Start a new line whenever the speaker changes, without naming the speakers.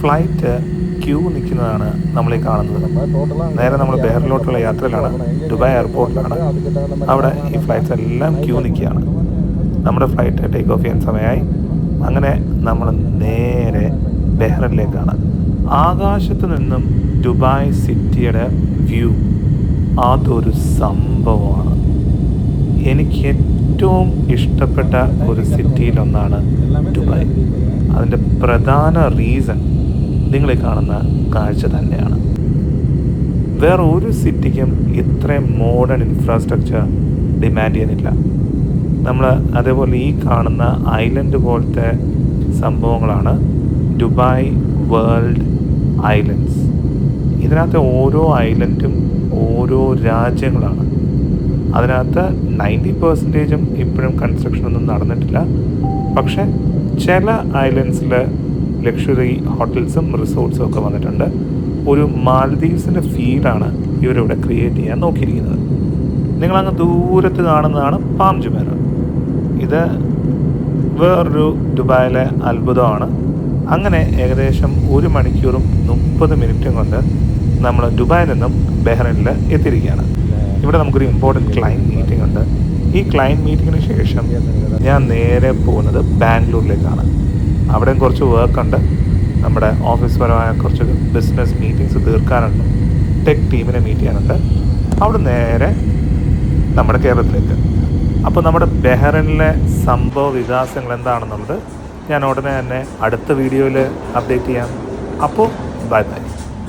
Flight Q നിൽക്കുന്നതാണ് നമ്മളീ കാണുന്നത്. നേരെ നമ്മൾ ബെഹ്റിനിലോട്ടുള്ള യാത്രയിലാണ്. ദുബായ് എയർപോർട്ടിലാണ്. അവിടെ ഈ ഫ്ലൈറ്റ്സ് എല്ലാം ക്യൂ നിൽക്കുകയാണ്. നമ്മുടെ ഫ്ലൈറ്റ് ടേക്ക് ഓഫ് ചെയ്യാൻ സമയമായി. അങ്ങനെ നമ്മൾ നേരെ ബെഹ്റിനിലേക്കാണ്. ആകാശത്ത് നിന്നും ദുബായ് സിറ്റിയുടെ വ്യൂ അതൊരു സംഭവമാണ്. എനിക്ക് ഏറ്റവും ഇഷ്ടപ്പെട്ട ഒരു സിറ്റിയിലൊന്നാണ് ദുബായ്. അതിൻ്റെ പ്രധാന റീസൺ നിങ്ങളീ കാണുന്ന കാഴ്ച തന്നെയാണ്. വേറെ ഒരു സിറ്റിക്കും ഇത്രയും മോഡേൺ ഇൻഫ്രാസ്ട്രക്ചർ ഡിമാൻഡ് ചെയ്യുന്നില്ല. നമ്മൾ അതേപോലെ ഈ കാണുന്ന ഐലൻഡ് പോലത്തെ സംഭവങ്ങളാണ് ദുബായ് വേൾഡ് ഐലൻഡ്സ്. ഇതിനകത്ത് ഓരോ ഐലൻഡും ഓരോ രാജ്യങ്ങളാണ്. അതിനകത്ത് 90% ഇപ്പോഴും കൺസ്ട്രക്ഷനൊന്നും നടന്നിട്ടില്ല. പക്ഷേ ചില ഐലൻഡ്സിൽ ലക്ഷറി ഹോട്ടൽസും റിസോർട്ട്സും ഒക്കെ വന്നിട്ടുണ്ട്. ഒരു മാൽദീവ്സിൻ്റെ ഫീലാണ് ഇവരിവിടെ ക്രിയേറ്റ് ചെയ്യാൻ നോക്കിയിരിക്കുന്നത്. നിങ്ങളങ്ങ് ദൂരത്ത് കാണുന്നതാണ് പാം ജുമേറ. ഇത് വേറൊരു ദുബായിലെ അത്ഭുതമാണ്. അങ്ങനെ ഏകദേശം 1 മണിക്കൂറും 30 മിനിറ്റും കൊണ്ട് നമ്മൾ ദുബായിൽ നിന്നും ബെഹ്റിനിൽ എത്തിയിരിക്കുകയാണ്. ഇവിടെ നമുക്കൊരു ഇമ്പോർട്ടൻറ്റ് ക്ലയൻറ്റ് മീറ്റിംഗ് ഉണ്ട്. ഈ ക്ലയൻറ്റ് മീറ്റിങ്ങിന് ശേഷം ഞാൻ നേരെ പോകുന്നത് ബാംഗ്ലൂരിലേക്കാണ്. അവിടെയും കുറച്ച് വർക്കുണ്ട്. നമ്മുടെ ഓഫീസ് പരമായ കുറച്ച് ബിസിനസ് മീറ്റിങ്സ് തീർക്കാനുണ്ട്. ടെക് ടീമിനെ മീറ്റ് ചെയ്യാനുണ്ട്. അവിടെ നേരെ നമ്മുടെ കേരളത്തിലേക്ക്. അപ്പോൾ നമ്മുടെ ബെഹ്റിനിലെ സംഭവ വികാസങ്ങൾ എന്താണെന്നുള്ളത് ഞാൻ ഉടനെ തന്നെ അടുത്ത വീഡിയോയിൽ അപ്ഡേറ്റ് ചെയ്യാം. അപ്പോൾ ബൈ ബൈ.